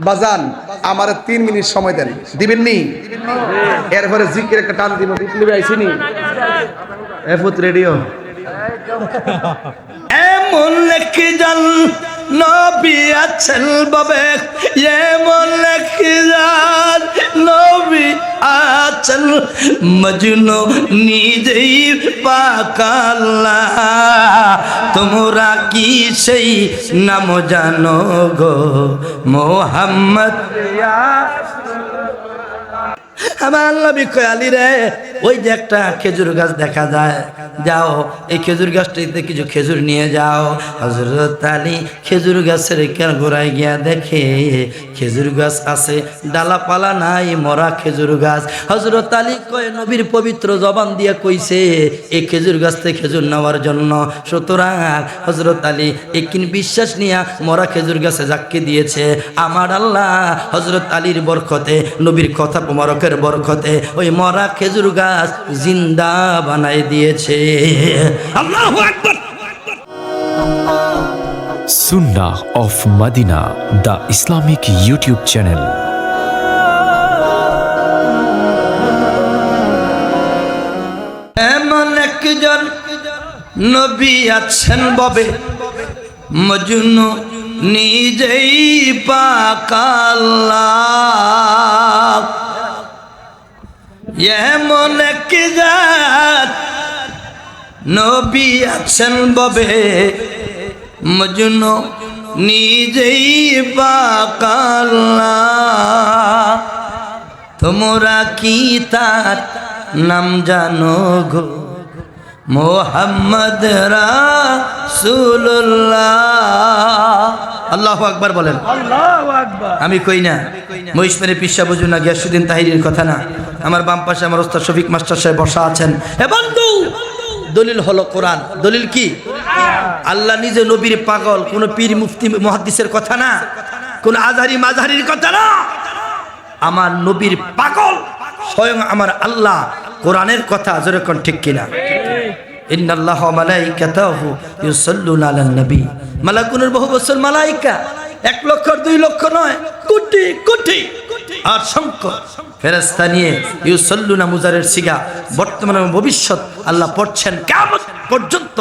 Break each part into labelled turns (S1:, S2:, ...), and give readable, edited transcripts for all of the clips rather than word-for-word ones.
S1: বাজান আমার 3 মিনিট সময় দেন, দিবেন নি? এরপরে জিকির একটা টান দিব, দিতে আইছিনি এফুত রেডিও।
S2: এমন একজন নবী আছেন বাবে, এমন একজন নবী আছেন মজনু নিজেই পাক আল্লাহ। তোমরা কি সেই নাম জানো গো মোহাম্মদ? আমার নবী কয় আলী রে, ওই যে একটা খেজুর গাছ দেখা যায়, যাও এই খেজুর গাছটাতে কিছু খেজুর নিয়ে যাও। হযরত আলী খেজুর গাছের গোড়ায় গিয়া দেখে খেজুর গাছ আছে, ডালাপালা নাই, মরা খেজুর গাছ। হযরত আলী কয় নবীর পবিত্র জবান দিয়া কইছে এই খেজুর গাছ থেকে খেজুর নেওয়ার জন্য। সুতরাং হযরত আলী একিন বিশ্বাস নিয়া মরা খেজুর গাছে জাক্কি দিয়েছে। আমার আল্লাহ হযরত আলীর বরকতে, নবীর কথা মোবারকের বরকতে ওই মরা খেজুর গাছ জিন্দা বানাই দিয়েছে। আল্লাহু আকবার।
S3: Sunnah of Madina, the Islamic YouTube channel.
S2: এমন একজন নবী আছেন ববে মজনু নিজেই পাক আল্লাহ। এমন একজন নবী আছেন ববে মজনু নিজেই পাক আল্লাহ। তোমরা কি তার নাম জানো গো মোহাম্মদ রাসূলুল্লাহ? আল্লাহু আকবার বলেন। আল্লাহু আকবার। আমি কই না মহিষমের পিসা বুঝুন না, গিয়াসউদ্দিন তাহিরির কথা না। আমার বাম পাশে আমার ওস্তাদ শফিক মাস্টার সাহেব বসা আছেন। হে বন্ধু, দলিল হলো কোরআন। দলিল কি? আল্লাহ নিজে নবীর পাগল, কোন পীর মুফতি মুহাদ্দিসের কথা না, কোন আজহারি মাযহারির কথা না। আমার নবীর পাগল স্বয়ং আমার আল্লাহ, কোরআনের কথা। জোরে কোন ঠিক কিনা? ইন্নাল্লাহা ওয়া মালাইকাতাহু ইউসাল্লুনা আলান নবী। মালাকুনের বহু বছর মালাইকা, 1 লক্ষ 2 লক্ষ নয়, কোটি কোটি আর সংখ্য ফেরেশতা নিয়ে ইউসাল্লুনা মুজারের সিগা, বর্তমানে ভবিষ্যৎ আল্লাহ পড়ছেন কিয়ামত পর্যন্ত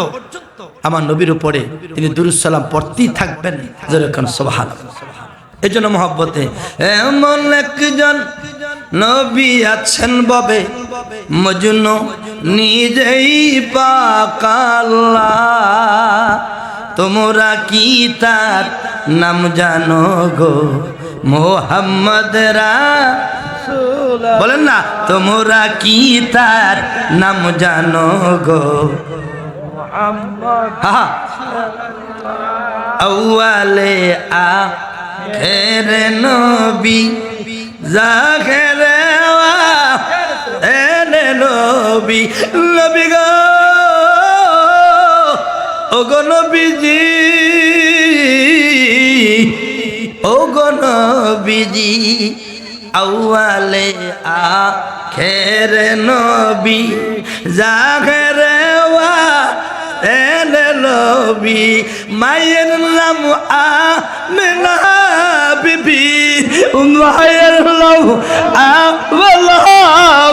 S2: আমার নবীর উপরে তিনি দুরূদ সালাম পড়তেই থাকবেন। জোরে কোন সুবহানাল্লাহ। এজন্য মহব্বতে এমন একজন নবী আছেন ববে মজনু নিজেই পাক আল্লাহ। তোমরা কি তার নাম জানো গো মোহাম্মদ রাসূলুল্লাহ? বলেন না, তোমরা কি তার নাম জানো গো মোহাম্মদ? আউয়ালে আখের নবী, জাহেরে আখের নবী। নবী গো, ও গো নবীজি, ও গো নবীজি, আউয়ালে আখের নবী, জাহেরে নবী। মায়ের নাম আমিনা বিবি, মায়ের নাম আমিনা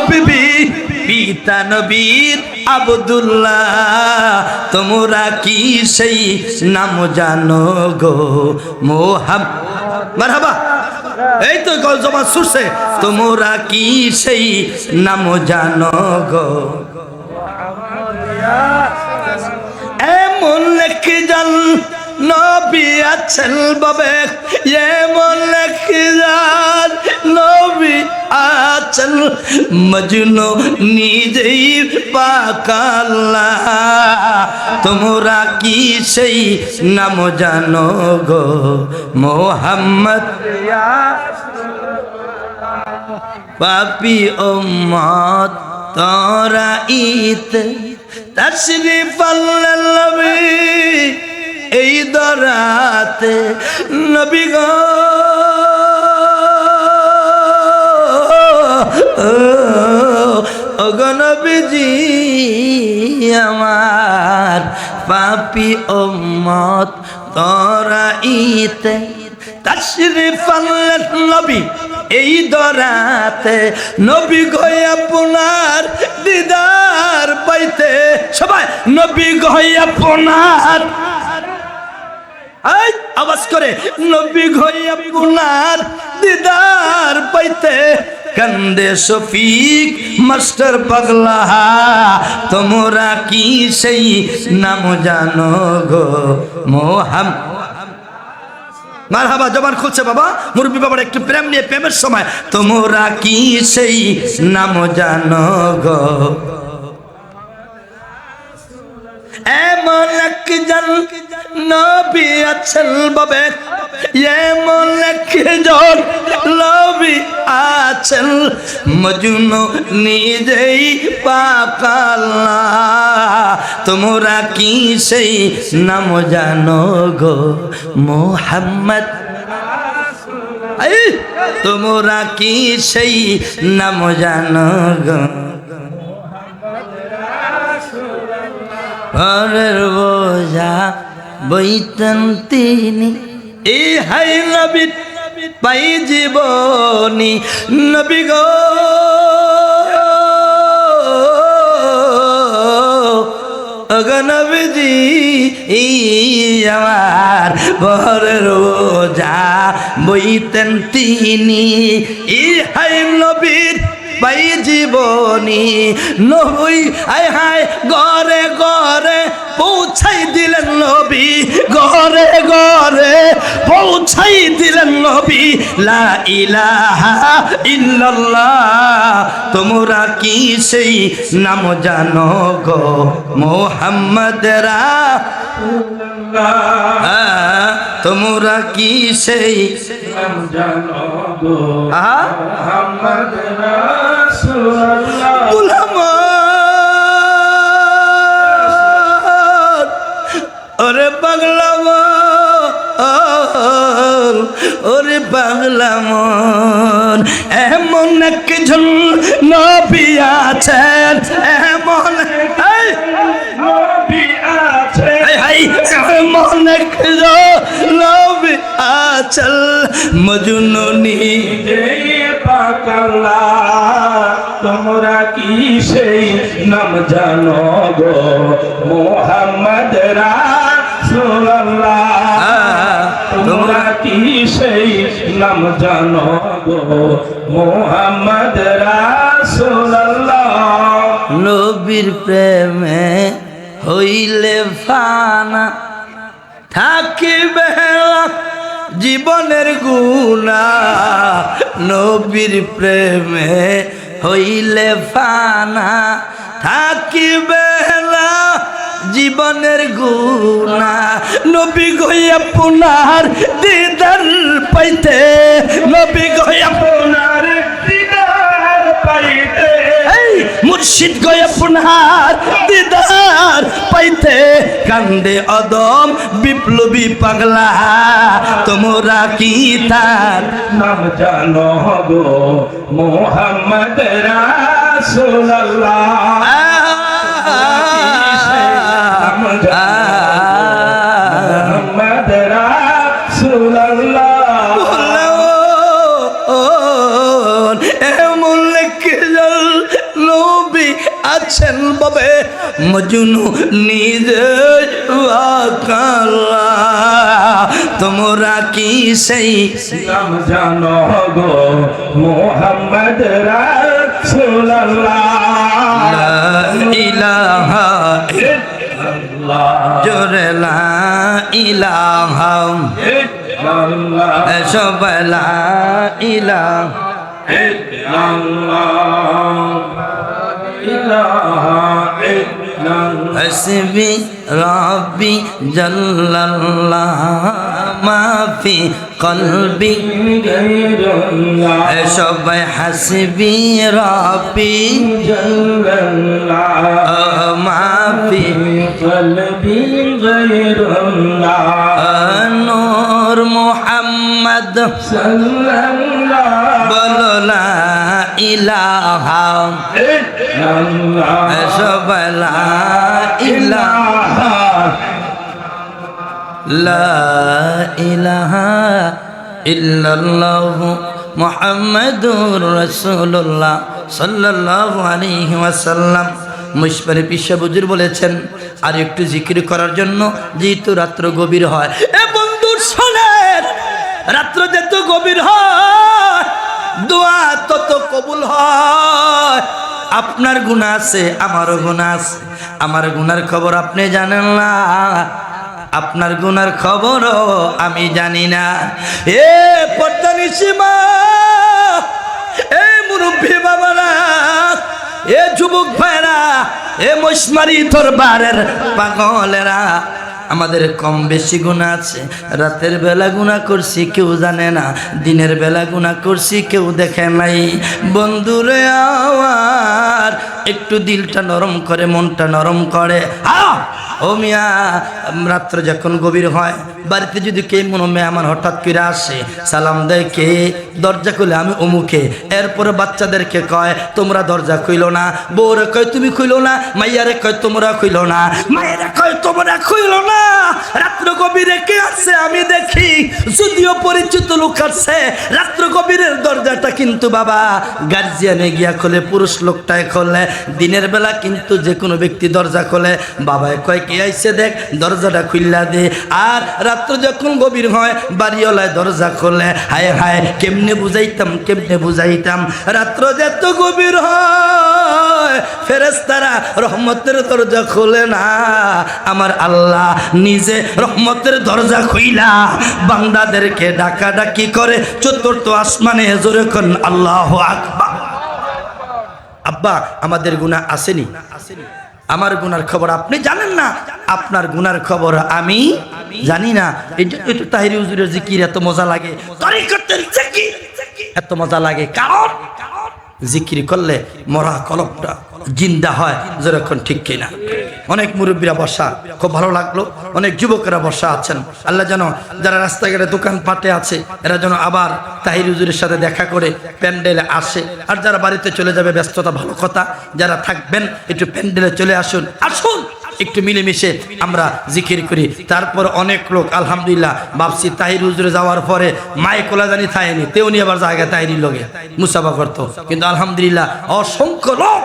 S2: বিবি। পিতা নবীর আব্দুল্লাহ। তোমরা কি সেই নাম জানো গো মোহাম্মদ? মারহাবা। এই তো জমা সুরছে। তোমরা কি সেই নাম জানো গো? এমন একজন নবী আছেন বাবে, এমন একজন নবী আছেন মজনু নিজেই পাক আল্লাহ। তোমরা কি সেই নাম জানো গো মোহাম্মদ? পাপী উম্মত তোরা ঈদ তশরিফ আল্লাহ নবী এই দরাতে। নবী গো, ও গো নবীজি আমার, পাপী উম্মত তোরা ঈদ তাশরিফ আনলেন নবী এই দরাতে, নবী গো আপনার দিদার পাইতে, সবাই নবী গো আপনার, এই আওয়াজ করে, নবী গো আপনার দিদার পাইতে কান্দে শফিক মাস্টার পাগলা, তোমরা কি সেই নাম জানো গো মোহাম্মদ। মারহাবা, জবান খুলছে বাবা, মুরব্বী বাবার একটু প্রেম নিয়ে, প্রেমের সময়, তোমরা কি সেই নাম জানো গো, এমন একজন নবী আছেন বাবে, এমন একজন নবী আছেন, মজনু নিজেই পাক আল্লাহ, তোমরা কি সেই নাম জানো গো মুহাম্মদ। তোমরা কি সেই নাম জানো গো, ঘরের বোঝা বইতেন তিনি, এই হাই নবী পাই জীবনী, নবী গো নবীজি আমার ঘরের বোঝা বইতেন তিনি, এই হাই নবীর পাই জীবনী, নবী আয় হায় ঘরে ঘরে পৌঁছাই দিলেন নবী, ঘরে ঘরে পৌঁছাই দিলেন নবী, লা ইলাহা ইল্লাল্লাহ, তোমরা কি সেই নাম জানো গো মুহাম্মদ রাসূলুল্লাহ, তোমরা কি সেই নাম জানো গো মুহাম্মদ রাসূলুল্লাহ। ওরে পাগলা মন, ওরে পাগলা মন, এমন একজন নবী আছেন, এমন নবী আছেন, এমন একজন নবী আছেন, মজনু নিজেই পাক আল্লাহ, তোমরা কি সেই নাম জানো গো মুহাম্মদ রাসূলুল্লাহ, তোমরা কি সেই নাম জানো গো মুহাম্মদ রাসূলুল্লাহ। নবীর প্রেমে হইলে ফানা থাকিবে জীবনের গুণা, নবীর প্রেমে হইলে ফানা থাকিবে না জীবনের গুণা, নবী গো আপনার দিদার পাইতে, নবী গো আপনার দিদার পাইতে, মুর্শিদ গো আপনার দিদার পাইতে কান্দে অদম বিপ্লবী পাগলা, তোমরা কি তার নাম জানো গো মুহাম্মদ রাসূলুল্লাহ, মুহাম্মদ রাসূলুল্লাহ। এমন একজন নবী আছেন বাবে, মজনু নিজে আকালা, তোমরা কি সেই নাম জানো গো মুহাম্মদ রাসূলুল্লাহ। লা ইলাহা ইল্লাল্লাহ, জোরে লা ইলাহা ইল্লাল্লাহ, সবাই লা ইলাহা ইল্লাল্লাহ, হাসবি রাব্বি জাল্লাল্লাহ, মাফি কলবি গায়রুল্লাহ, সবাই হাসবি রাব্বি জাল্লাল্লাহ, মাফি কলবি গায়রুল্লাহ, নূর মুহাম্মদ সাল্লাল্লাহ, বলো লা ইলাহা ইল্লাল্লাহ, সবাই লা ইলাহা, লা ইলাহা ইল্লাল্লাহু মুহাম্মাদুর রাসূলুল্লাহ সাল্লাল্লাহু আলাইহি ওয়াসাল্লাম। মুশবারি পিসা বুজুর বলেছেন আর একটু জিকির করার জন্য, যেহেতু রাত্র গভীর হয়। এ বন্ধু শোনেন, রাত্র যত গভীর হয় দোয়া তত কবুল হয়। আপনার গুনাহ আছে, আমারও গুনাহ আছে। আমার গুনার খবর আপনি জানেন না, আপনার গুনার খবরও আমি জানি না। এ পর্দানিশি মা, এ মুরব্বী বাবারা, এ যুবক ভাইরা, এ মশমারি দরবারের পাগলেরা, আমাদের কম বেশি গুনাহ আছে। রাতের বেলা গুনাহ করছি কেউ জানে না, দিনের বেলা গুনাহ করছি কেউ দেখে নাই। বন্ধুরে আমার একটু দিলটা নরম করে, মনটা নরম করে। ও মিয়া, রাত্র যখন গভীর হয়, বাড়িতে যদি কে মনে মেহমান হঠাৎ করে আসে, সালাম দেয় কে, দরজা খুলে আমি অমুকে। এরপরে বাচ্চাদেরকে কয় তোমরা দরজা খুইলো না, বউরে কয় তুমি খুইলো না, মাইয়ারে কয় তোমরা খুইলো না, মায়েরা কয় তোমরা খুইলো না। রাত্র গভীরে কে আছে আমি দেখি, যদিও পরিচিত লোক আছে, রাত্র গভীরের দরজাটা কিন্তু বাবা গার্জিয়ানে গিয়া খোলে, পুরুষ লোকটায় খোলে। দিনের বেলা কিন্তু যে কোনো ব্যক্তি দরজা খোলে, বাবায় কয় কে আইছে দেখ, দরজাটা খুইলা দে। আর রাত্র যখন গভীর হয় বাড়িওয়ালায় দরজা খোলে। হায় হায়, কেমনে বুঝাইতাম, কেমনে বুঝাইতাম। রাত্র যত গভীর হয় ফেরেশতারা রহমতের দরজা খোলে না, আমার আল্লাহ নিজে রহমতের দরজা খুইলা বান্দাদেরকে ডাকাডাকি করে চতুর্থ আসমানে। জোরে কোন আল্লাহু আকবার। আব্বা, আমাদের গুনাহ আসেনি? আমার গুনার খবর আপনি জানেন না, আপনার গুনার খবর আমি জানি না। এই জন্য তো তাহিরি হুজুরের জিকির এত মজা লাগে, তরিকতের জিকির এত মজা লাগে, কারণ জিকির করলে মরা কলবটা জিন্দা হয়। যেরকম ঠিক কিনা? অনেক মুরব্বীরা বসা, খুব ভালো লাগলো। অনেক যুবকেরা বসা আছেন। আল্লাহ যেন যারা রাস্তাঘাটে দোকান পাটে আছে, এরা যেন আবার তাহির হুজুরের সাথে দেখা করে প্যান্ডেলে আসে। আর যারা বাড়িতে চলে যাবে ব্যস্ততা ভালো কথা, যারা থাকবেন একটু প্যান্ডেলে চলে আসুন, আসুন একটু মিলেমিশে আমরা জিকির করি। তারপর অনেক লোক আলহামদুলিল্লাহ ভাবছি তাহির হুজুরে যাওয়ার পরে মায়ে কোলা জানি থায়নি, তেউনি আবার জায়গা তাহিরির লগে মুসাফা করতো। কিন্তু আলহামদুলিল্লাহ অসংখ্য লোক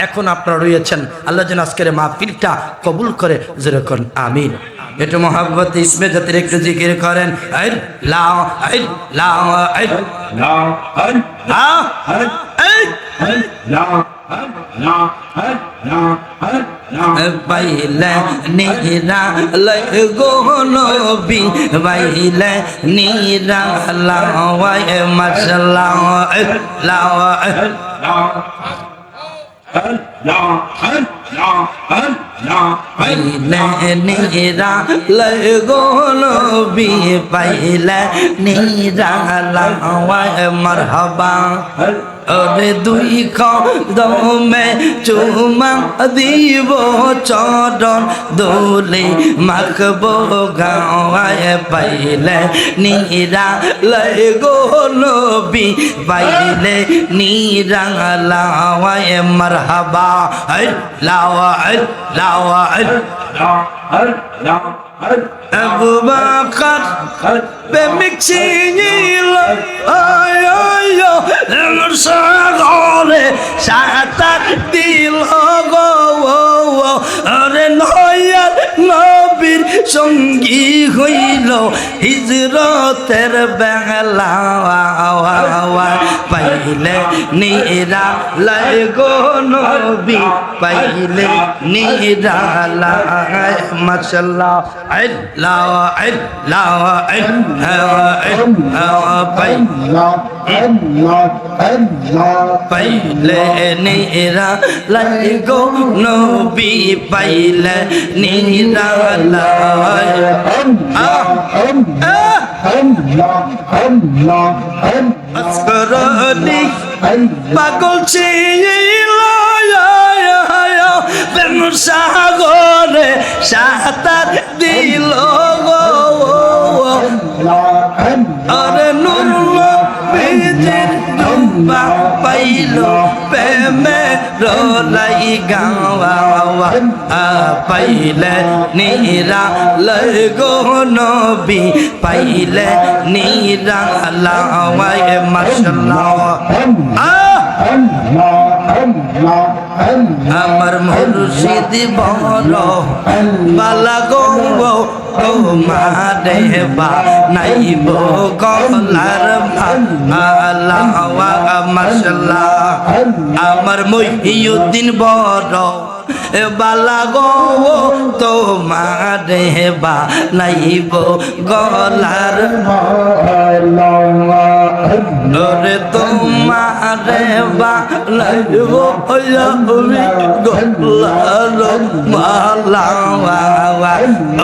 S2: এখন আপনারা রয়েছেন। আল্লাহ যেন আজকের মাহফিলটা কবুল করে, যেরকম আমিন। একটু মোহাব্বত ইসমে জাতির একটু জিকির করেন। লাও লাও লাও বাইলে নিরা গো নবী, বাইলে নিরা লাওয়ায় মাশাআল্লাহ পাইলে নিরা লাগো নবী, পাইলে নিরা লাওয়ায় মারহাবা। ওরে দুই কদমে চুমা দিব, চরণ দোলে মাখবো গাওয়ায়। পাইলে নিরা লাগো নবী, পাইলে নিরা লাওয়ায় মারহাবা। লাওয়া লাওয়া আবু বকর প্রেমিক ছিল, সাগরে সাঁতার দিল গো। আরে নয়ার নবীর সঙ্গী হইল হিজরতের বেলা। পাইলে নিরা লাগো নবী, পাইলে নিরা লায় মাশাআল্লাহ। পাইলে নিরা লাগো নবী, পাইলে নিরা লায়। আসকরনি পাগল ছিল, সাগরে সাঁতার দিল গো। আরে নুরুল্লাহ বিজির জুম্বা পাই পাইলো প্রেমে রলাই গাওয়া পাইলে নিরা লগো নবী পাইলে নিরা লাওয়ায় মাশাআল্লাহ আমার মুর্শিদ বড় বালা গো তোমারে বা নাইব গলার মালা মাশাআল্লাহ আমার মহিউদ্দিন বড় বালা গো তোমারে বা নাইব গলার ওরে তোমারে বা নাইব গলার মালা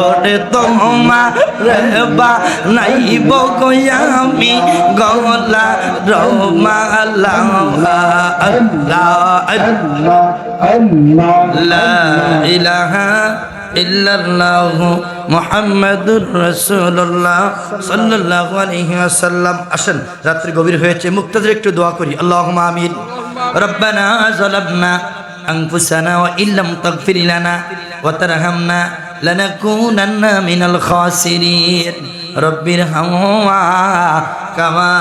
S2: ওরে তোমারে বা নাইব আমি গলা রমালা লা ইলাহা ইল্লাল্লাহু মুহাম্মাদুর রাসূলুল্লাহ সাল্লাল্লাহু আলাইহি ওয়াসাল্লাম। আসেন, রাত্রি গভীর হয়েছে, মুক্তাদির একটু দোয়া করি। আল্লাহুম্মা আমিন। রব্বানা যালামনা আনফুসানা ওয়া ইল্লাম তাগফির লানা ওয়া তারহামনা লানাকুনান্না মিনাল খাসিরিন। রব্বিরহামহুমা কামা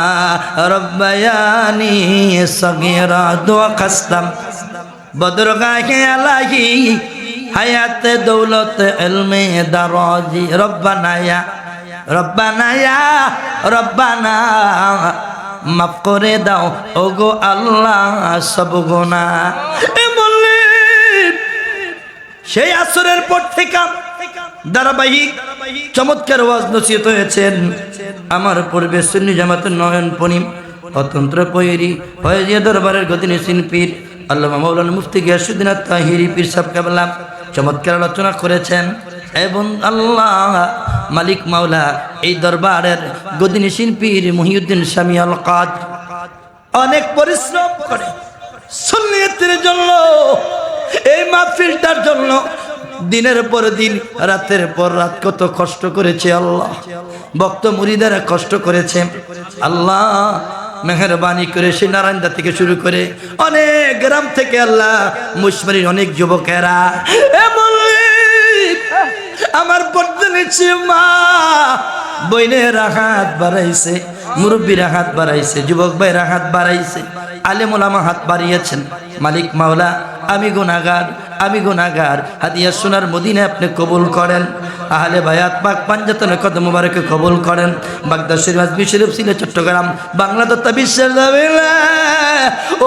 S2: রব্বায়ানি সগীরা। দোয়া খাসতাম বদরগাহে আলাহি হায়াত দৌলত ইলমে দারাজি। রব্বানা রব্বানা মাফ করে দাও ওগো আল্লাহ সব গুনাহ। সেই আসরের পর থেকে ধারাবাহিক চমৎকার ওয়াজ নসিহত হয়েছেন। আমার পূর্বে সুন্নি জামাতের নয়ন পনিম অতন্ত্র পয়রি ফয়েজিয়া দরবারের গদিনিসিন পীর আল্লামা মাওলানা মুফতি গিয়াসউদ্দিন আত-তাহিরি পীর সাহেব কেবলা চমৎকার আলোচনা করেছেন। এবং আল্লাহ মালিক মাওলা এই দরবারের গদিনিসিন পীর মহিউদ্দিন শামী আল কাদ অনেক পরিশ্রম করে সুন্নিয়তের জন্য, এই মাহফিলটার জন্য দিনের পর দিন রাতের পর রাত কত কষ্ট করেছে আল্লাহ। ভক্ত মুরিদারা কষ্ট করেছে আল্লাহ। মেহেরবানি করে সে নারায়ণদা থেকে শুরু করে অনেক গ্রাম থেকে আল্লাহ মুশমারির অনেক যুবকেরা আমার পড়তে নিচ্ছে মা বইনেরা হাত বাড়াইছে, মুরব্বীরা হাত বাড়াইছে, যুবক ভাইরা হাত বাড়াইছে, আলেম ওলামা হাত বাড়িয়েছেন। মালিক মাওলা আমি গুনাহগার হাদিয়া সোনার মদিনা আপনি কবুল করেন। আহলে বায়াত পাক পাঞ্জাতন কদম মুবারকে কবুল করেন। বাগদাদ শরীফ আজমির শরীফ সিলেট চট্টগ্রাম বাংলা তথা বিশ্বের জমিনে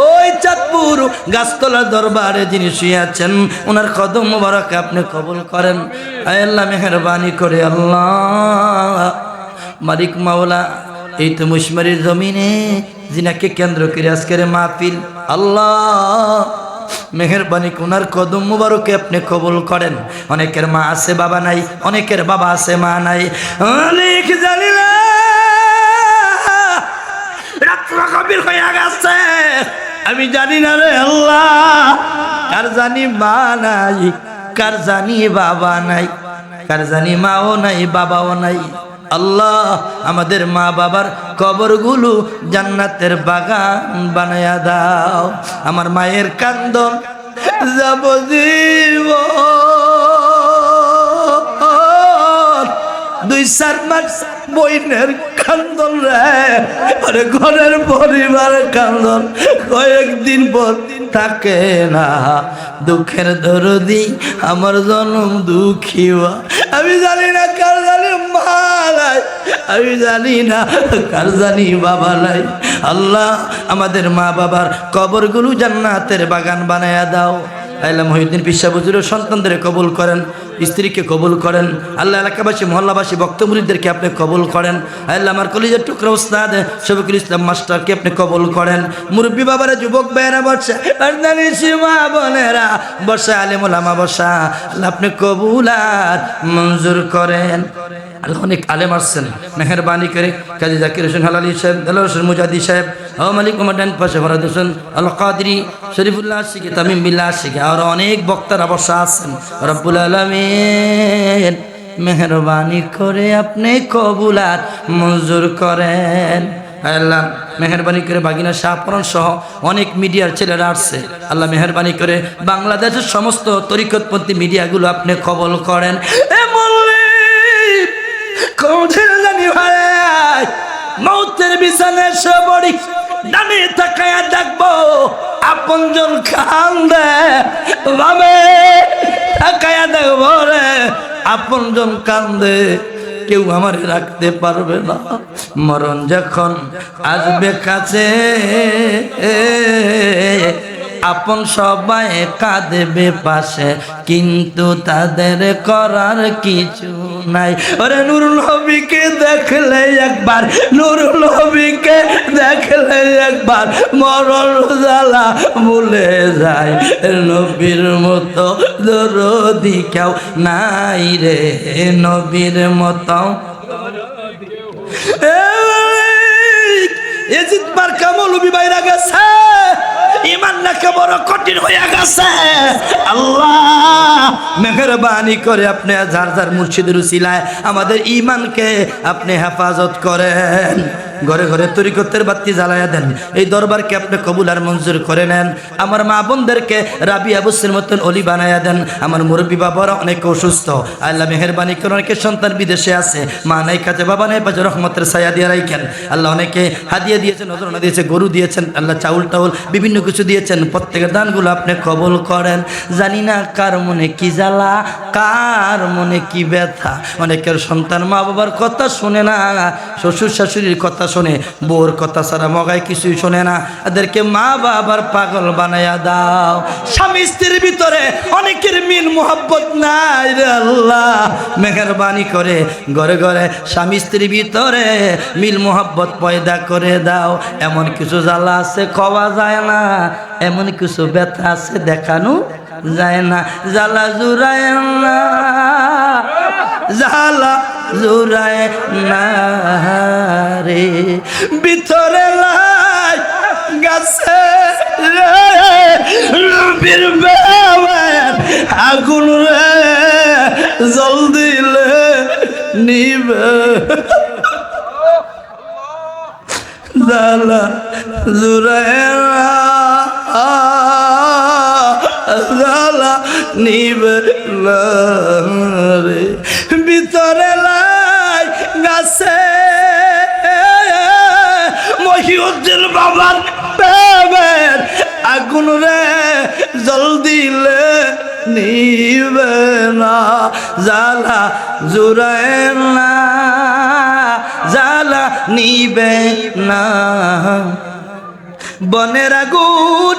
S2: ওই চাঁদপুর গাছতলার দরবারে যিনি শুয়ে আছেন ওনার কদম মুবারকে আপনি কবুল করেন। আয় আল্লাহ মেহেরবানি করে আল্লাহ মালিক মাওলা এই তো মুশমারির জমিনে জিনাকে কেন্দ্র করে আজকের মাহফিল আল্লাহ মেহেরবানি কোনার কদম মুবারকে আপনি কবুল করেন। অনেকের মা আছে বাবা নাই, অনেকের বাবা আছে মা নাই, অনেক জানি না রাত্র গভীর হয়ে গেছে আমি জানি না রে আল্লাহ, কার জানি মা নাই, কার জানি বাবা নাই, কার জানি মাও নাই বাবাও নাই। আল্লাহ আমাদের মা বাবার কবরগুলো জান্নাতের বাগান বানায়া দাও। আমার মায়ের কান্দন যাবজীব 2-4 মাস বইনের কান্দন রে ঘরের পরিবারের কান্দন কয়েকদিন পর থাকে না। দুঃখের দরদি আমার জনম দুঃখীবা আমি জানি না কার জানি মা নাই, আমি জানি না কার জানি বাবা নাই। আল্লাহ আমাদের মা বাবার কবরগুলো জান্নাতের বাগান বানায়া দাও। আল্লাহ মহিউদ্দিন পিসা হুজুরের সন্তানদের কবুল করেন, স্ত্রীকে কবুল করেন। আল্লাহ এলাকাবাসী মহল্লাবাসী বক্ত মুরিদদেরকে আপনি কবুল করেন। আল্লাহ আমার কলিজার টুকরা উস্তাদ শফিকুল ইসলাম মাস্টারকে আপনি কবুল করেন। মুরব্বী বাবারা যুবক ভাইয়েরা বসা আর মা বোনেরা বসা আলেম ওলামা বসা আল্লাহ আপনি কবুল আর মঞ্জুর করেন। অনেক আলেম আসছেন মেহেরবানি করে কাজী জাকির হোসেন হালালি সাহেব, দেলোয়ার হোসেন মুজাদি সাহেব, মালিক মোহাম্মদ পাশে ফরাদ হোসেন আল কাদরি, শরীফুল্লাহ আশিকি, তামিম বিল্লাহ আশিকি, আর অনেক বক্তারা বসা আছেন। রব্বুল আলামিন মেহেরবানি করে আপনি কবুলাত মঞ্জুর করেন। আল্লাহ মেহেরবানি করে বাগিনা শাহপরণ সহ অনেক মিডিয়ার ছেলেরা আসছে, আল্লাহ মেহেরবানি করে বাংলাদেশের সমস্ত তরিকতপন্থী মিডিয়াগুলো আপনি কবল করেন। মৌতের বিছানায় সে বড়ি ডানে তাকায়া দেখবো আপনজন কান্দে, বামে তাকায়া দেখবো রে আপনজন কান্দে, কেউ আমার রাখতে পারবে না। মরণ যখন আসবে কাছে আপন সবাই কাঁদবে পাশে, কিন্তু তাদের করার কিছু নাই। ওরে নুরুল নবীকে দেখলে একবার, নুরুল নবীকে দেখলে একবার মরণ জ্বালা ভুলে যায়। নবীর মতো দরদি কেউ নাই রে, নবীর মতো। এজিদ মার্কা মৌলবী বাইরা গেছে, ইমান নাকি বড় কঠিন হয়ে গেছে। আল্লাহ মেহেরবানি করে আপনি যার যার মুর্শিদের উসিলায় আমাদের ইমানকে আপনি হেফাজত করেন। ঘরে ঘরে তরিকতের বাতি জ্বালায়া দেন, এই দরবারকে আপনি কবুল আর মঞ্জুর করে নেন। আমার মা বোনদেরকে রাবি আবুসের মতন অলি বানায়া দেন। আমার মুরব্বী বাবারা অনেক অসুস্থ, আল্লাহ মেহেরবানি করে অনেকের সন্তান বিদেশে আছে, মা নাই কাছে বাবা নাই পাশে, রহমতের ছায়া দিয়ে রাখেন। আল্লাহ অনেকে হাদিয়া দিয়েছেন, নজরানা দিয়েছে, গরু দিয়েছেন, আল্লাহ চাউল টাউল বিভিন্ন কিছু দিয়েছেন, প্রত্যেকের দানগুলো আপনি কবুল করেন। জানি না কার মনে কি জ্বালা, কার মনে কি ব্যথা। অনেকের সন্তান মা বাবার কথা শোনে না, শ্বশুর শাশুড়ির কথা শোনে, বউর কথা ছাড়া মগায় কিছুই শোনে না, এদেরকে মা বাবার পাগল বানায়া দাও। স্বামী স্ত্রীর ভিতরে অনেকের মিল মোহাব্বত নাই রে আল্লাহ, মেহেরবানি করে ঘরে ঘরে স্বামী স্ত্রীর ভিতরে মিল মোহাব্বত পয়দা করে দাও। এমন কিছু জ্বালা আছে খাওয়া যায় না, এমন কিছু ব্যথা আছে দেখানো যায় না। জ্বালা জুড়ায় না, জ্বালা জুড়ায় না রে, ভিতরে লাই গাছে রবির বেওয়ার আগুন রে, জল দিলে নিবে। জ্বালা জুড়ায় না, জ্বালা নিবে না রে, ভিতরে লাই গাছে মহিউদ্দিন বাবার প্রেমের আগুন রে, জল দিলে নিবে না। জ্বালা জুড়ায় না, জ্বালা নিবে না। বনের আগুন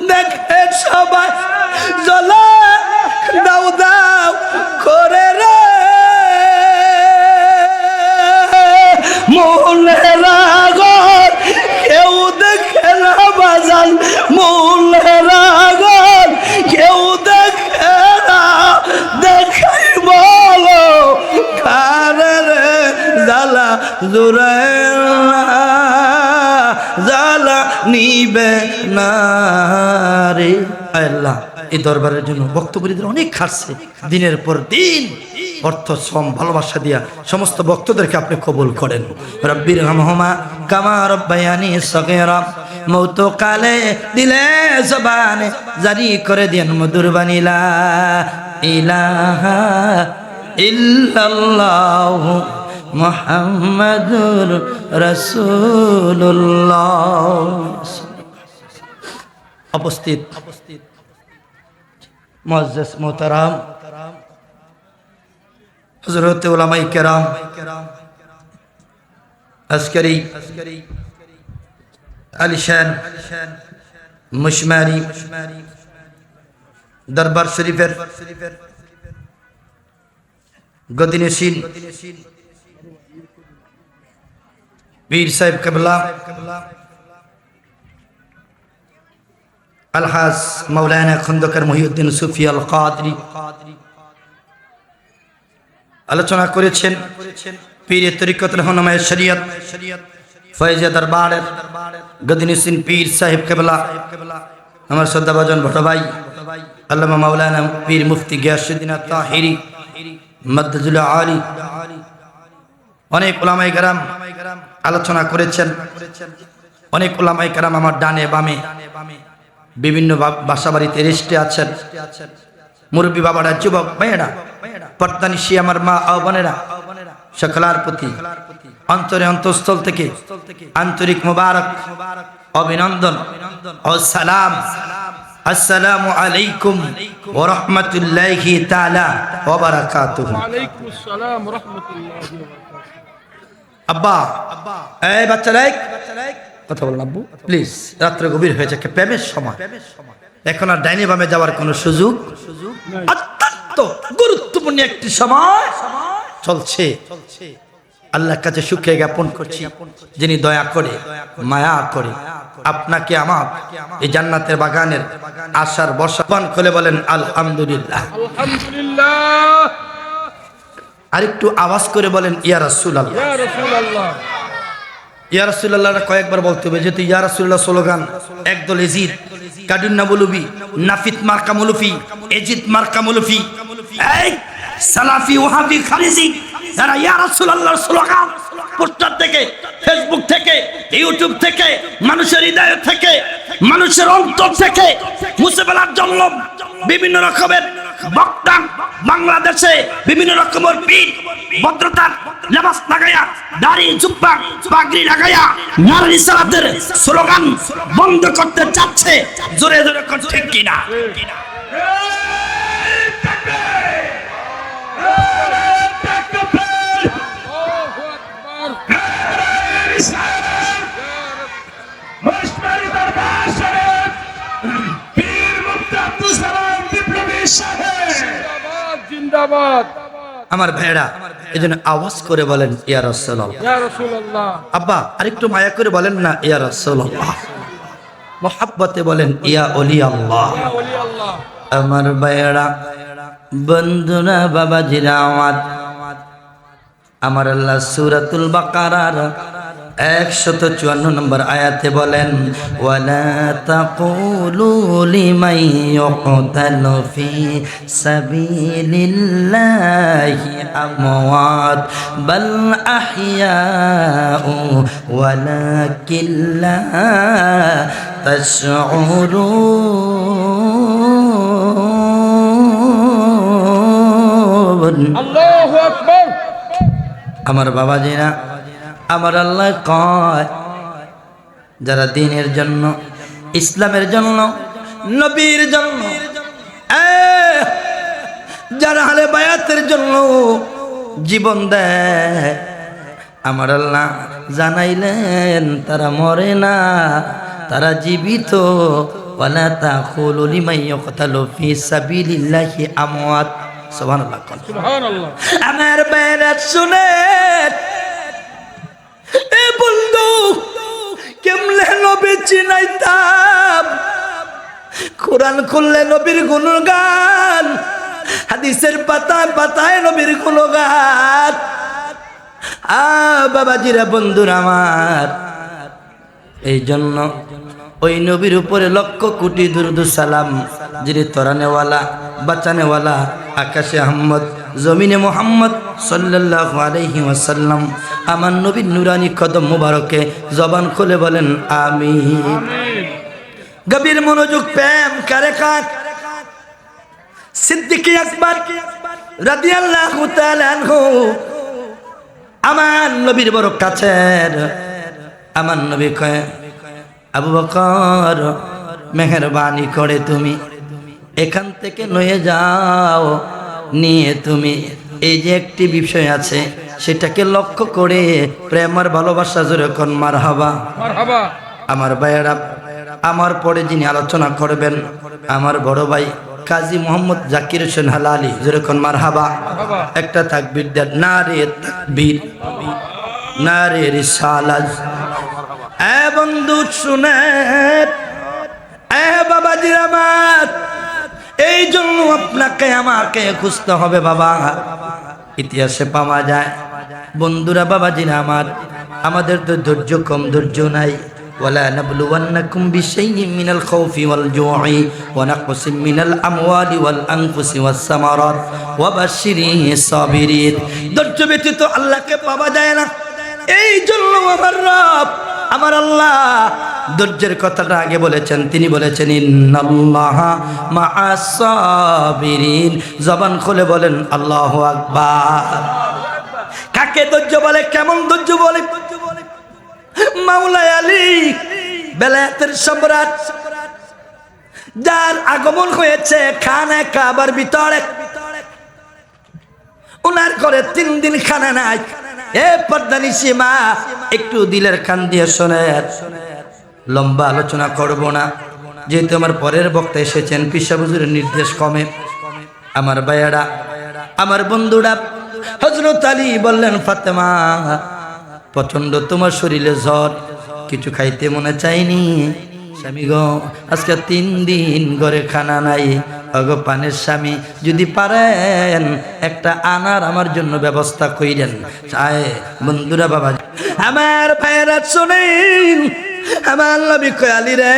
S2: দেখে সবাই জ্বলা দাও দাও করে রে, মনের আগুন কেউ দেখে না বাজান, মনের আগুন কেউ দেখে না, দেখাই বলো কারে রে। জ্বালা জুড়ায় না, জ্বালা নিবে না রে। আল্লাহ এই দরবারের জন্য বক্তব্যদের অনেক খাটছে, দিনের পর দিন অর্থ শ্রম ভালোবাসা দিয়া সমস্ত ভক্তদেরকে আপনি কবুল করেন। রব্বির হামহুমা কামা রব্বায়ানি সগীরা, মৌত কালে দিলে জবানে জারি করে দেন মধুর বাণী লা ইলাহা ইল্লাল্লাহু মুহাম্মাদুর রাসূলুল্লাহ। উপস্থিত মুআজ্জাজ মুহতারাম হযরত উলামায়ে কেরাম, আজকেরই আলিশান মুশমারি দরবার শরীফের গদিনশীন পীর সাহেব কেবলা আলহাজ মাওলানা খন্দকার মহিউদ্দিন সুফি আল কাদরি আলোচনা করেছেন পীর তরিকত রহনুমায়ে শরীয়ত ফয়েজে দরবারের গদিনশীন পীর সাহেব কেবলা আমার শ্রদ্ধাভাজন বড় ভাই আল্লামা মাওলানা পীর মুফতি গিয়াসউদ্দিন আত-তাহিরি মাদ্দাজুল আলী, অনেক উলামায়ে কেরাম আলোচনা করেছেন। অনেক উলামায়ে কেরাম আমার ডানে বামে বিভিন্ন বাসা বাড়িতে রেস্টে আছেন। মুরব্বী বাবারা, যুবক ভাইয়েরা, পর্দানিশী আমার মা ও বোনেরা, সকলের প্রতি অন্তরে অন্তঃস্থল থেকে আন্তরিক মুবারক অভিনন্দন ও সালাম। আসসালামু আলাইকুম ওয়া রাহমাতুল্লাহি তাআলা ওয়া বারাকাতুহু।
S4: ওয়া আলাইকুমুস সালাম ওয়া রাহমাতুল্লাহি ওয়া বারাকাতুহু।
S2: আব্বা, এই বাচ্চারা কথা বলুন আব্বু প্লিজ। রাত্র গভীর হয়েছে, একটা প্রেমের সময়, এখন আর ডাইনে বামে যাওয়ার কোনো সুযোগ অত্যন্ত গুরুত্বপূর্ণ একটি সময় চলছে। আল্লাহর কাছে শুকরিয়া জ্ঞাপন করছি, যিনি দয়া করে মায়া করে আপনাকে আমার এই জান্নাতের বাগানের আশার বর্ষাপান খুলে বলেন আলহামদুলিল্লাহ।
S4: আলহামদুলিল্লাহ।
S2: আরেকটু আওয়াজ করে বলেন ইয়া রাসূলুল্লাহ।
S4: ইয়া রাসূলুল্লাহ।
S2: ইয়া রাসূলুল্লাহ কয়েকবার বলতে হবে, যেহেতু ইয়া রাসূলুল্লাহ স্লোগান একদল এজিদ কাদুন্না মুলুবি নাফিত মার্কা মুলুফি এজিদ মার্কা মুলুফি এই সালাফি ওয়াহাবি খারিজি যারা ইয়া রাসূলুল্লাহর স্লোগান পোস্টার থেকে, ফেসবুক থেকে, ইউটিউব থেকে, মানুষের হৃদয় থেকে, মানুষের অন্তর থেকে মুছে ফেলার জন্য বিভিন্ন রকমের বক্তা বাংলাদেশে বিভিন্ন রকমের বীর ভদ্রতার লেবাস লাগাইয়া, দাড়ি জুব্বা পাগড়ি লাগাইয়া নারী সালাতের স্লোগান বন্ধ করতে চাচ্ছে। জোরে জোরে কোন ঠিক কিনা?
S4: জিন্দাবাদ।
S2: আমার ভাইরা, এজন্য আওয়াজ করে বলেন ইয়া রাসূলুল্লাহ।
S4: ইয়া রাসূলুল্লাহ।
S2: আব্বা আরেকটু মায়া করে বলেন না ইয়া রাসূলুল্লাহ। মোহাব্বতে বলেন ইয়া ওলি আল্লাহ।
S4: ইয়া ওলি আল্লাহ।
S2: আমার ভাইরা, বন্ধুরা, বাবাজিরা, আমার আল্লাহ সূরাতুল বাকারার 154 নম্বর আয়াতে বলেন ওয়ালা তাকুলু লিমান ইউকতালু ফি সাবিলিল্লাহি আমওয়াত বাল আহইয়াউ ওয়ালাকিন লা তাশউরুন।
S4: আল্লাহু আকবার।
S2: আমার বাবাজিরা, আমার আল্লাহ কয় যারা দ্বীনের জন্য, ইসলামের জন্য, নবীর জন্য, যারা আহলে বায়াতের জন্য জীবন দেয়, আমার আল্লাহ জানাইলেন তারা মরে না, তারা জীবিত। ওয়ালা তাকুলু লিমান ইউকতালু ফি সাবিলিল্লাহি আমওয়াত। সুবহানাল্লাহ।
S4: সুবহানাল্লাহ।
S2: আমার বায়াত শুনেন এ বন্ধু, কেমনে নবী চিনাইতাম? কোরআন খুললে নবীর গুণগান, হাদিসের পাতায় পাতায় নবীর গুণগান। বাবাজিরা, বন্ধুরা আমার, এই জন্য ওই নবীর উপরে লক্ষ কোটি দুরূদ সালাম, যিনি তরানেওয়ালা, বাঁচানেওয়ালা, আকাশে আহমদ, জমিনে মোহাম্মদ সাল্লাল্লাহু আলাইহি ওয়াসাল্লাম। আমার নবীর নুরানি কদম মুবারকে জবান খুলে বলেন আমিন। গভীর মনোযোগ, প্রেম কারে কাক? সিদ্দিক আকবর রাদিয়াল্লাহু তাআলা আনহু আমার নবীর বড় কাছের। আমার নবী কয়, আবু বকর মেহেরবানি করে তুমি এখান থেকে নয়ে যাও, নিয়ে তুমি এই যে একটি বিষয় আছে সেটাকে লক্ষ্য করে প্রেম আর ভালোবাসা যেরকম মারহাবা।
S4: মারহাবা।
S2: আমার ভাইয়েরা, আমার পরে যিনি আলোচনা করবেন আমার বড় ভাই কাজী মোহাম্মদ জাকির হোসেন হালালি, যেরকম মারহাবা। একটা তাকবীর দেন, নারে তাকবীর, নারে রিসালাত। এ বন্ধু শুনেন, এ বাবাজির আমার, এই জন্য আপনাকে আমাকে খুঁজতে হবে বাবা। ইতিহাসে পাওয়া যায় বন্ধুরা, বাবাজিরা আমার, আমাদের তো ধৈর্য কম, ধৈর্য নাই। ওয়ালা নাবলুওয়ান্নাকুম বিশাইইন মিনাল খাউফি ওয়াল জু'i ওয়া নাকসিম মিনাল আমওয়ালি ওয়াল আনফুসি ওয়াস সামারাত ওয়া বাশশিরিস সাবিরিন। ধৈর্য ব্যতীত আল্লাহকে পাওয়া যায় না। এই জন্য আমার রব আমার আল্লাহ ধৈর্যের কথাটা আগে বলেছেন। তিনি বলেছেন ইন্নাল্লাহা মাআস সাবিরিন। জবান খুলে বলেন আল্লাহু আকবার। কাকে ধৈর্য বলে, কেমন ধৈর্য বলে? মাওলা আলী বেলায়েতের সম্রাট, যার আগমন হয়েছে খানা কাবার ভিতরে, উনার ঘরে 3 দিন খানা নাই। এ পর্দানিশি মা, একটু দিলের কান দিয়ে শোনেন, লম্বা আলোচনা করব না, যেহেতু আমার পরের বক্তা এসেছেন, পিসা হুজুরের নির্দেশ কমে। আমার ভাইয়ারা, আমার বন্ধুরা, হযরত আলী বললেন ফাতেমা, প্রচন্ড তোমার শরীরে জ্বর, কিছু খাইতে মনে চাইনি। স্বামী গো, আজকে 3 দিন ঘরে খানা নাই। অগো পানের স্বামী, যদি পারেন একটা আনার আমার জন্য ব্যবস্থা কইরেন। চায় বন্ধুরা, বাবা আমার ভাইয়েরা শোনেন, আমার নবী কয় আলী রে,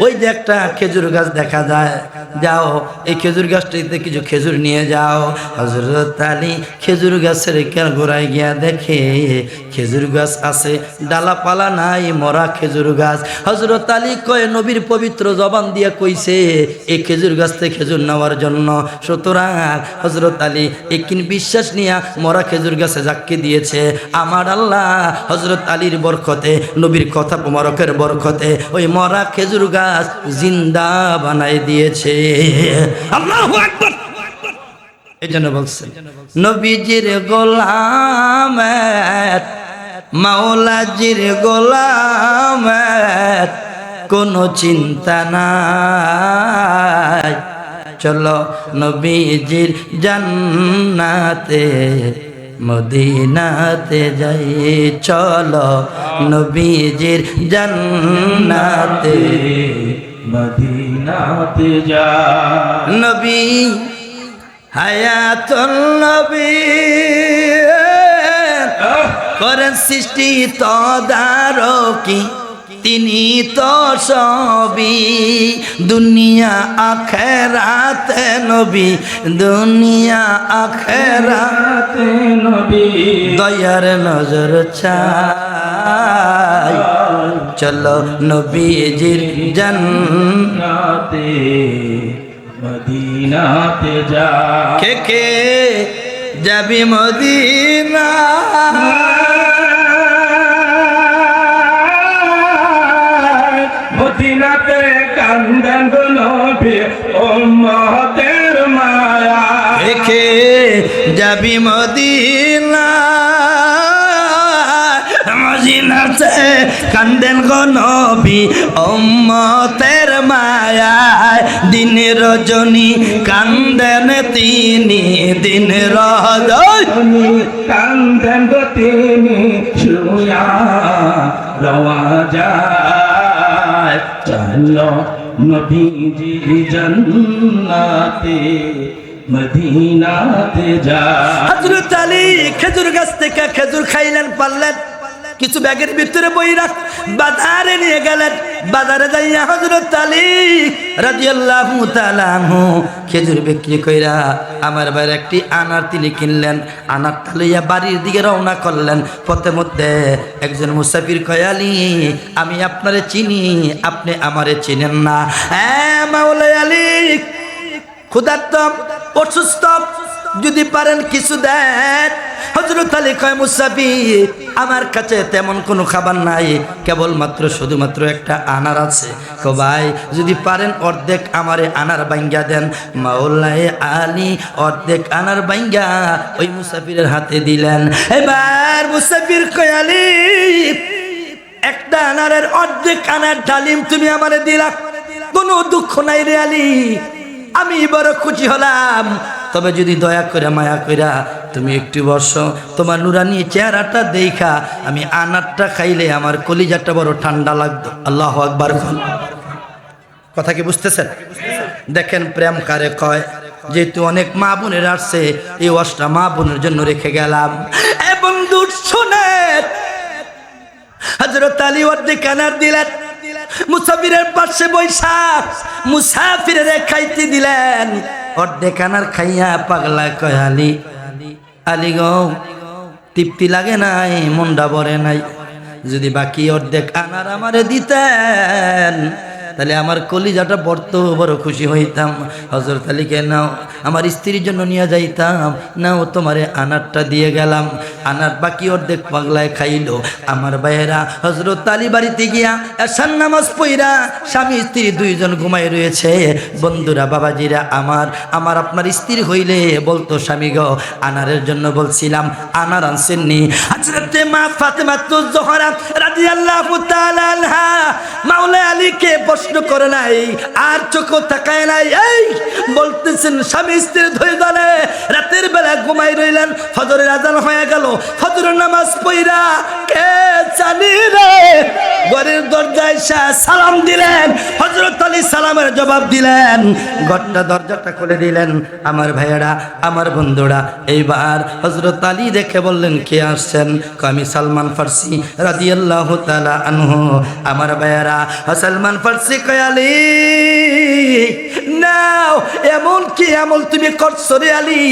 S2: ওই যে একটা খেজুর গাছ দেখা যায়, যাও এই খেজুর গাছটিতে কিছু খেজুর নিয়ে যাও। হযরত আলী খেজুর গাছের গোড়ায় গিয়া দেখে খেজুর গাছ আছে, ডালাপালা নাই, মরা খেজুর গাছ। হযরত আলী কয় নবীর পবিত্র জবান দিয়া কইছে এই খেজুর গাছ থেকে খেজুর নেওয়ার জন্য। সুতরাং হযরত আলী একিন বিশ্বাস নিয়া মরা খেজুর গাছে জাক্কি দিয়েছে। আমার আল্লাহ হযরত আলীর বরকতে, নবীর কথা মোবারকের বরকতে ওই মরা খেজুর গাছ জিন্দা বানাই দিয়েছে। আল্লাহু আকবার। এই জন্য বলছেন নবীজির গোলাম, মাওলাজির গোলাম, কোনো চিন্তা নাই। চলো নবীজির জান্নাতে মদিনাতে যাই, চলো নবীজির জান্নাতে
S5: মদিনাতে যা।
S2: নবী হায়াতুল নবী করেন সৃষ্টি তদারকি, তিনি তো সবই দুনিয়া আখেরাতে নবী, দুনিয়া আখেরাতে
S5: নবী
S2: দয়ার নজর চাই। চলো নবীজির
S5: জান্নাতে মদিনাতে যা।
S2: কে কে যাবি মদিনা?
S5: মদিনাতে কান্দেন গো নবী উম্মতের মায়া।
S2: কে যাবি মদিনা? মদিনাতে কান্দেন গো নবী উম্মতের মায়ায়, দিন রজনী কান্দেন তিনি, দিন রজনী
S5: কান্দেন গো তিনি, শুয়া রওয়া যায়। চলো নবীজি জান্নাতে মদিনাতে যা।
S2: হযরত আলী খেজুর গাছ থেকে খেজুর খাইলেন, পারলেন, কিছু ব্যাগের ভিতরে বইরা বাজারে নিয়ে গেলেন। বাজারে যাইয়া হযরত আলী রাদিয়াল্লাহু তাআলা আনহু খেজুর বিক্রি কইরা আমার ভাইয়ের একটি আনার তিনি কিনলেন। আনারটা লইয়া বাড়ির দিকে রওনা করলেন। পথে মধ্যে একজন মুসাফির কয়, আলী আমি আপনারে চিনি, আপনি আমারে চিনেন না। হ্যাঁ মাওলা আলী, ক্ষুধার্ত, অসুস্থ, যদি পারেন কিছু দেন। হযরত আলী কয়, মুসাফির আমার কাছে তেমন কোনো খাবার নাই, কেবলমাত্র শুধুমাত্র একটা আনার আছে। কো ভাই যদি পারেন অর্ধেক আমারে আনার বাইঙ্গা দেন। মাওলায়ে আলী অর্ধেক আনার বাইঙ্গা ওই মুসাফিরের হাতে দিলেন। এবার মুসাফির কয়, আলী একটা আনারের অর্ধেক আনার ডালিম তুমি আমারে দিলা, কোনো দুঃখ নাই রে আলী, আমি বড় খুশি হলাম। তবে যদি দয়া করে মায়া কইরা তুমি একটু বসো, তোমার নুরানি চেহারাটা দেখা আমি আনারটা খাইলে আমার কলিজাটা বড় ঠান্ডা লাগতো। আল্লাহু আকবার। কথা কি বুঝতেছেন? দেখেন প্রেম কারে কয়। যেহেতু অনেক মা বোনের আসছে, এই ওয়াজটা মা বোনের জন্য রেখে গেলাম। এ বন্ধু শোনেন, হযরত আলী অর্ধেক আনার দিলেন, মুসাফিরের পাশে বৈশা মুসাফিরের খাইতে দিলেন। অর্ধেক আনার খাইয়া পাগলা কয়, আলী আলী গো তৃপ্তি লাগে নাই, মনটা ভরে নাই। যদি বাকি অর্ধেক আনার আমারে দিতেন তাহলে আমার কলিজাটা বড় খুশি হইতাম। হযরত আলীকে নাও, আমার স্ত্রীর জন্য নিয়ে যাইতাম, নাও তোমারে আনারটা দিয়ে গেলাম। আনার বাকি অর্ধেক পাগলায় খাইলো। আমার ভাইয়েরা হযরত আলী বাড়িতে গিয়া এশার নামাজ পড়া স্বামী স্ত্রী দুইজন ঘুমায় রয়েছে। বন্ধুরা, বাবাজিরা, আমার আপনার স্ত্রী হইলে বলতো, স্বামী গো আনারের জন্য বলছিলাম, আনার আনছেননি? হযরতে মা ফাতেমাতুজ জোহরা রাদিয়াল্লাহু তাআলা আনহা মাওলা আলীকে প্রশ্ন করে নাই, আর চোখও তাকায় নাই। এই বলতেছেন স্বামী স্ত্রী ধরে ধরে রাতের বেলা ঘুমাই রইলেন, ফজরের আজান হয়ে গেল, ফজরের নামাজ পড়া কে জানি রে ঘরের দরজায় সালাম দিলেন। হযরত আলী সালামের জবাব দিলেন, ঘরটা দরজাটা খুলে দিলেন। আমার ভাইয়েরা, আমার বন্ধুরা, এইবার হযরত আলী দেখে বললেন, কে আসছেন? আমি সালমান ফার্সি রাদিয়াল্লাহু তাআলা আনহু। আমার ভাইয়েরা, সালমান ফার্সি কয়, আলী নাও, এমন কি আমল তুমি করছো রে আলী?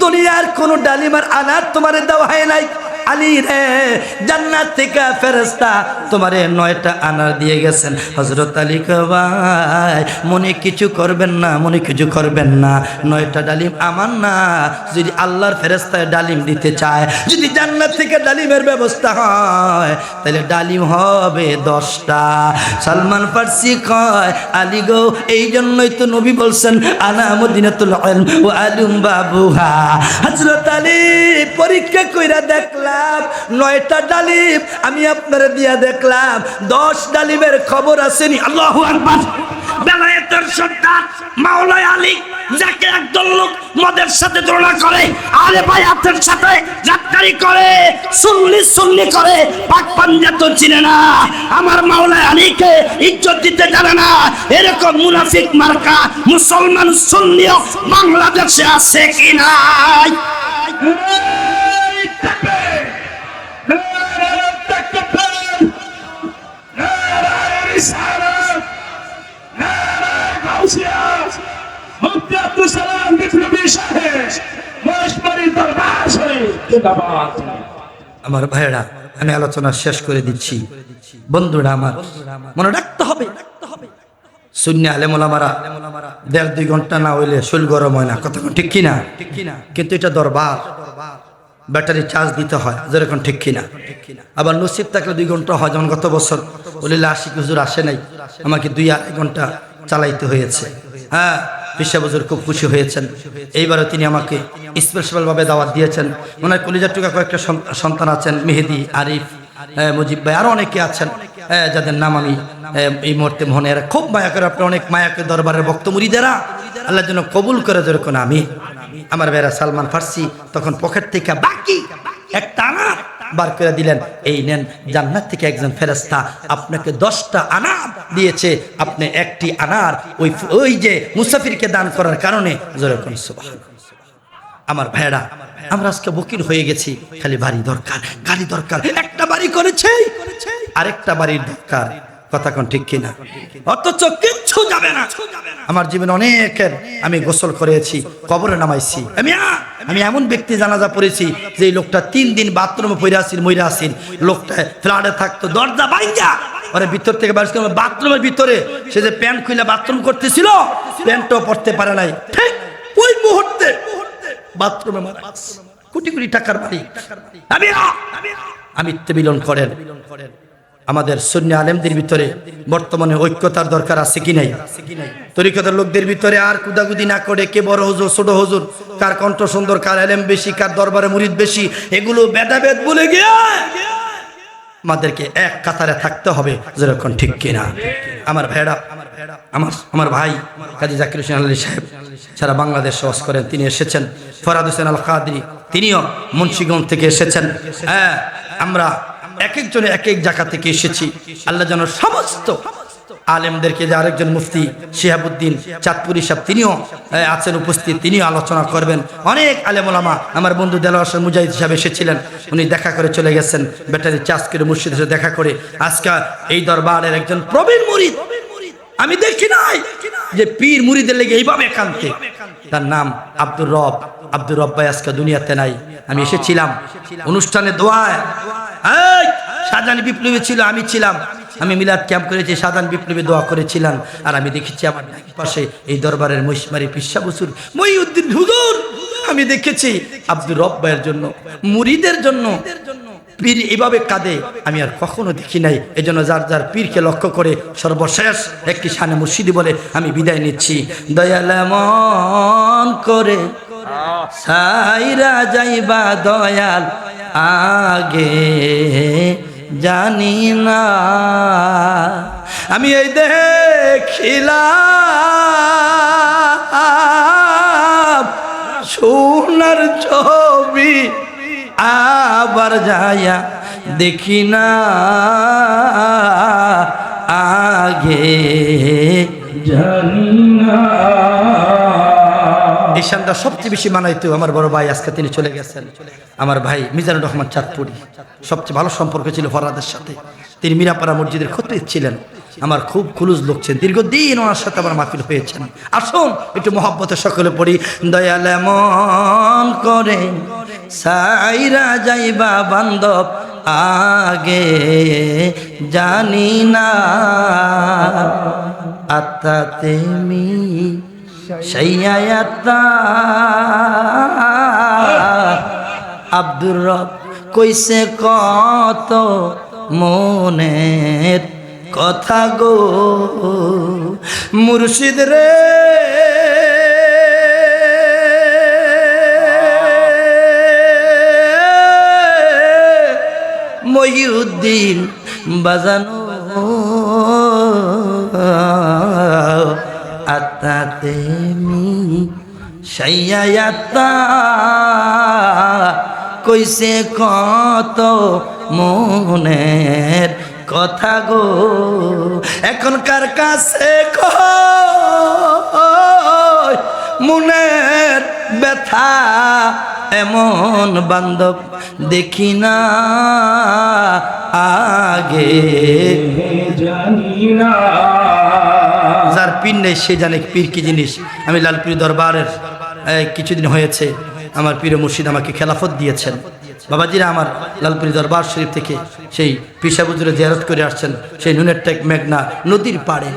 S2: দুনিয়ার কোন ডালিমার আনার তোমারে দেওয়া হয় নাই। আলী রে, জান্নাত থেকে ফেরেশতা তোমারে 9টা আনার দিয়ে গেছেন। হযরত আলী কয়, ভাই মনে কিছু করবেন না, মনে কিছু করবেন না, 9টা ডালিম আমার না। যদি আল্লাহর ফেরেশতায় ডালিম দিতে চায়, যদি জান্নাত থেকে ডালিমের ব্যবস্থা হয়, তাহলে ডালিম হবে 10টা। সালমান ফার্সি কয়, আলী গো, এই জন্যই তো নবী বলছেন, আনা মদিনাতুল ইলম ওয়া আলুম বাবুহা। হযরত আলী পরীক্ষা কইরা দেখলাম 9টা ডালিম আমি আপনারে দিয়া দেখলাম, 10 ডালিমের খবর আসেনি। আল্লাহু আকবার। বেলায়েতের সন্তান মাওলা আলী, যাকে একদল লোক মদের সাথে তুলনা করে, আলে বায়াতের সাথে গাদ্দারি করে, সুন্নি করে, পাক পাঞ্জা তো চিনে না, আমার মাওলা আলীকে ইজ্জত দিতে জানে না, এরকম মুনাফিক মার্কা মুসলমান সুন্নিও বাংলাদেশে আছে কি নাই? আমার ভাইয়েরা, আমি আলোচনা শেষ করে দিচ্ছি। বন্ধুরা আমার, মনে রাখতে হবে, সুন্নি আলেম ওলামারা 1.5-2 ঘন্টা না হইলে শরীর গরম হয় না, কথা ঠিক কিনা? কিন্তু এটা দরবার, ব্যাটারি চার্জ দিতে হয়, যেরকম ঠিক কিনা? আবার নসিব থাকলে 2 ঘন্টা হয়, যেমন গত বছর বলিলে আশিক হুজুর আসে নাই, আমাকে 2-2.5 ঘন্টা চালাইতে হয়েছে। হ্যাঁ, পিসা হুজুর খুব খুশি হয়েছেন। এইবারও তিনি আমাকে স্পেশালভাবে দাওয়াত দিয়েছেন। মনে হয় কলিজার টুকা কয়েকটা সন্তান আছেন, মেহেদি, আরিফ, মুজিব ভাই, আরও অনেকে আছেন যাদের নাম আমি এই মুহূর্তে মনে, এরা খুব মায়া করে, আপনি অনেক মায়া করে দরবারের ভক্ত মুরিদেরা আল্লাহ যেন কবুল করে, যেরকম আমি। আমার ভাইরা সালমান ফার্সি তখন পকেট থেকে বাকি একটা আনার বার করে দিলেন, এই নেন, জান্নাত থেকে একজন ফেরেশতা আপনাকে 10টা আনার দিয়েছে, আপনি একটি আনার ওই যে মুসাফিরকে দান করার কারণে, যেরকম সুবহানাল্লাহ। আমার ভাইরা, আমরা আজকে বকির হয়ে গেছি, খালি বাড়ি দরকার, গাড়ি দরকার, একটা বাড়ি করেছে আরেকটা বাড়ির দরকার, কথা কোন ঠিক কিনা? অথচ কিচ্ছু যাবে না। আমার জীবনে অনেকের আমি গোসল করেছি, কবরে নামাইছি। আমি এমন ব্যক্তি জানাজা পড়েছি যে লোকটা 3 দিন বাথরুমে পড়ে আসিল, মইরা আসিল, লোকটা ফ্ল্যাটে থাকতো, দরজা ভাঙা ওরে ভিতর থেকে বাইরে করে, বাথরুমের ভিতরে সে যে প্যান্ট খুলে বাথরুম করতেছিল, প্যান্টও পরতে পারে নাই, ঠিক ওই মুহূর্তে বাথরুমে মারা গেছে। কোটি কোটি টাকার বাড়ি। আমি মিলন করেন। আমাদের সুন্নি আলেমদের ভিতরে বর্তমানে ঐক্যতার দরকার আছে কি নাই? তরিকতের লোকদের ভিতরে আর কুদাকুদি না করে কে বড় হুজুর, ছোট হুজুর, কার কণ্ঠ সুন্দর, কার আলেম বেশি, কার দরবারে মুরিদ বেশি, এগুলো ভেদাভেদ ভুলে গিয়ে আমাদেরকে এক কাতারে থাকতে হবে, যেরকম ঠিক কিনা? আমার ভাইরা, আমার ভাই কাজী জাকির হোসেন আলী সাহেব সারা বাংলাদেশ সহজ করেন, তিনি এসেছেন। ফরাদ হোসেন আল কাদরি, তিনিও মুন্সিগঞ্জ থেকে এসেছেন। হ্যাঁ, আমরা এক একজনে এক এক জায়গা থেকে এসেছি। আল্লাহ যেন সমস্ত আলেমদেরকে, যে আরেকজন মুফতি শিহাবুদ্দিন চাঁদপুরি সাহেব, তিনিও আছেন উপস্থিত, তিনিও আলোচনা করবেন। অনেক আলেম ওলামা, আমার বন্ধু দেলোয়ার হোসেন মুজাহিদ সাহেব এসেছিলেন, উনি দেখা করে চলে গেছেন, ব্যাটারি চার্জ করে মুর্শিদের সাথে দেখা করে। আজকে এই দরবারের একজন প্রবীণ মুরিদ, আমি দেখি নাই যে পীর মুরিদের লেগে এইভাবে কাঁদতে, তার নাম আব্দুর রব আব্দুর রব ভাই আজকে দুনিয়াতে নাই। আমি এসেছিলাম অনুষ্ঠানে দোয়ায়, শাহজাহান বিপ্লবী ছিল, আমি ছিলাম, আমি মিলাদ ক্যাম্প করেছি, শাহজাহান বিপ্লবী দোয়া করেছিলাম। আর আমি দেখেছি আমার পাশে এই দরবারের মহিষমারি পিসা বসুর মহিউদ্দিন হুজুর, আমি দেখেছি আব্দুর রব ভাইয়ের জন্য, মুরিদের জন্য পীর এভাবে কাঁদে আমি আর কখনো দেখি নাই। এজন্য যার যার পীরকে লক্ষ্য করে সর্বশেষ একটি শানে মুর্শিদি বলে আমি বিদায় নিচ্ছি। দয়াল মন করে সাইরা যাইবা দয়াল আগে জানি না, আমি এই দেখিলাম সোনার ছবি আবার যায়া দেখি না আগে
S5: জানি না।
S2: এই শানটা সবচেয়ে বেশি মানাইতো আমার বড় ভাই, আজকে তিনি চলে গেছেন। আমার ভাই মিজানুর রহমান চাঁদপুরি, সবচেয়ে ভালো সম্পর্ক ছিল ফরহাদের সাথে। তিনি মিরাপাড়া মসজিদের খতিব ছিলেন, আমার খুব খুলুস লোক ছিলেন, দীর্ঘদিন ওনার সাথে আমার মাহফিল হয়েছেন। আসুন একটু মহব্বতে সকলে পড়ি। দয়াল মন করে সাইরা যাইবা বান্ধব আগে জানি না, আত্মাতে মি সাইয়াতা আব্দুর রব কইছে কত মনের কথা গো মুর্শিদ রে, মহিউদ্দিন বাজানো আত্মাতে মি সাইয়াতা কইছে কত মনের কথা গো, এখনকার কাছে কই মনের ব্যথা এমন বান্ধব দেখি না আগে
S5: জানি না।
S2: যার পীর নেই সে জানে পীর কি জিনিস। আমি লালপুরি দরবারের কিছুদিন হয়েছে আমার পীর মুর্শিদ আমাকে খেলাফত দিয়েছেন। বাবাজিরা আমার লালপুরি দরবার শরীফ থেকে সেই পিসা বুজুরে জিয়ারত করে আসছেন, সেই নুনের টেক মেঘনা নদীর পাড়ে।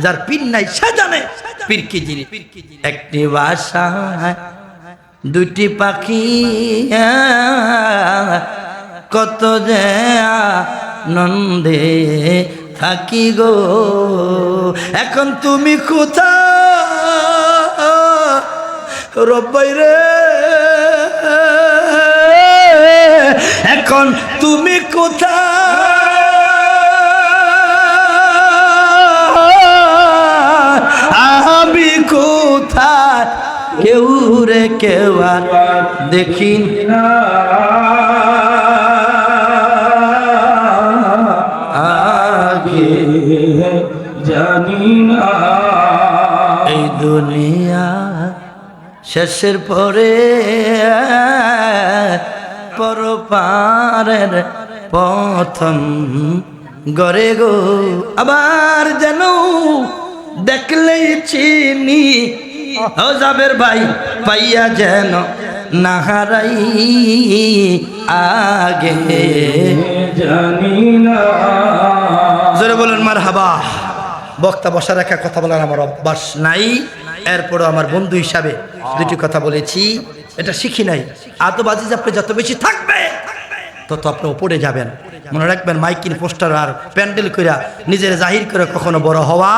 S2: যার পীর নাই সে জানে পীর কি জিনিস। একটি বাসায় দুটি পাখি কত যে আনন্দে থাকি গো, এখন তুমি কোথায় রব্বাই রে, এখন তুমি কোথায় আমি কোথায়, কেউ রে কেউ আর দেখি
S5: না
S2: আগে
S5: জানি না।
S2: এই দুনিয়া শেষের পরে পরপারের প্রথম গড়ে গো, আবার যেন দেখলেই চিনি ও জাবের ভাই পাইয়া যেন না হারাই আগে
S5: জানি না।
S2: জোরে বলুন মারহাবা। বক্তা বসা রাখা কথা বলার আমার অভ্যাস নাই, এরপরও আমার বন্ধু হিসাবে দুটি কথা বলেছি, এটা শিখি নাই। আতবাজি আপনি যত বেশি থাকবে তত আপনি উপরে যাবেন। মনে রাখবেন মাইকিন পোস্টার আর প্যান্ডেল কইরা নিজের জাহির করে কখনো বড় হওয়া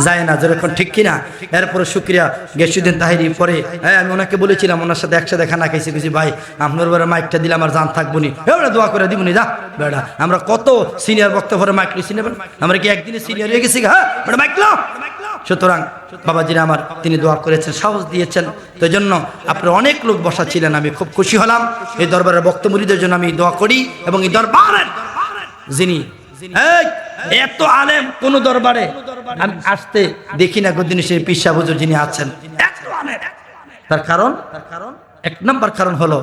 S2: যায় না, যেরকম ঠিক কিনা। এরপরে শুক্রিয়া গেসুদ্দিন তাহিরি পরে আমি ওনাকে বলেছিলাম, ওনার সাথে একসাথে খানা খাইছি, কিছু ভাই আপনার বড় মাইকটা দিলে আমার জান থাকবো নি, এবারে দোয়া করে দিবনি যা বেড়া। আমরা কত সিনিয়র বক্তা পরে মাইক লিছি নেবেন, আমরা কি একদিনে সিনিয়র হয়ে গেছি? হ্যাঁ বেড়া মাইক লো। সুতরাং বাবাজিরা আমার তিনি দোয়া করেছেন, সাহস দিয়েছেন, তো এই জন্য আপনার অনেক লোক বসা ছিলেন, আমি খুব খুশি হলাম। এই দরবারের বক্তমুরিদের জন্য আমি দোয়া করি, এবং এই দরবারের যিনি এত আলেম কোন দরবারে আমি আসতে দেখি না গদ্দিনী পিসা হুজুর যিনি আছেন এত আলেম। তার কারণ এক নম্বর কারণ হলো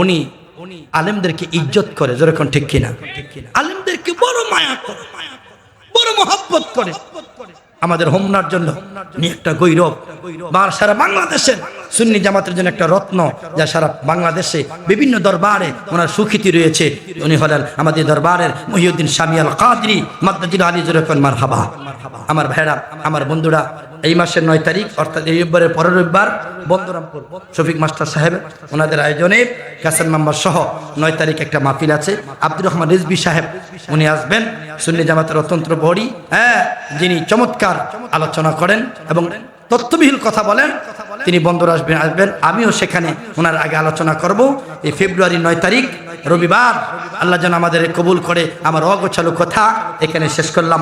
S2: উনি আলেমদেরকে ইজ্জত করে, যেরকম ঠিক কিনা, আলেমদেরকে বড় মায়া করে, বড় মহব্বত করে। আমাদের হোমনার জন্য একটা গৌরব, সারা বাংলাদেশের সুন্নি জামাতের জন্য একটা রত্ন, যা সারা বাংলাদেশে বিভিন্ন দরবারে ওনার সুখ্যাতি রয়েছে। উনি হলেন আমাদের দরবারের মহিউদ্দিন শামী আল কাদরি মাদ্দাজিল আলী জুরকন মারহাবা। আমার ভাইরা, আমার বন্ধুরা, এই মাসের 9 তারিখ অর্থাৎ এই রবিবারের পরের রবিবার বন্দরামপুর শফিক মাস্টার সাহেব ওনাদের আয়োজনে কাসেম মেম্বার সহ 9 তারিখ একটা মাহফিল আছে। আব্দুর রহমান রিজভী সাহেব উনি আসবেন, সুন্নি জামাতের অত্যন্ত বড়ি, যিনি চমৎকার আলোচনা করেন এবং তথ্যবিহীন কথা বলেন। তিনি বন্দর আসবেন। আমিও সেখানে ওনার আগে আলোচনা করব। এই ফেব্রুয়ারি 9 তারিখ রবিবার। আল্লাহ যেন আমাদের কবুল করে। আমার অগোছালো কথা এখানে শেষ করলাম।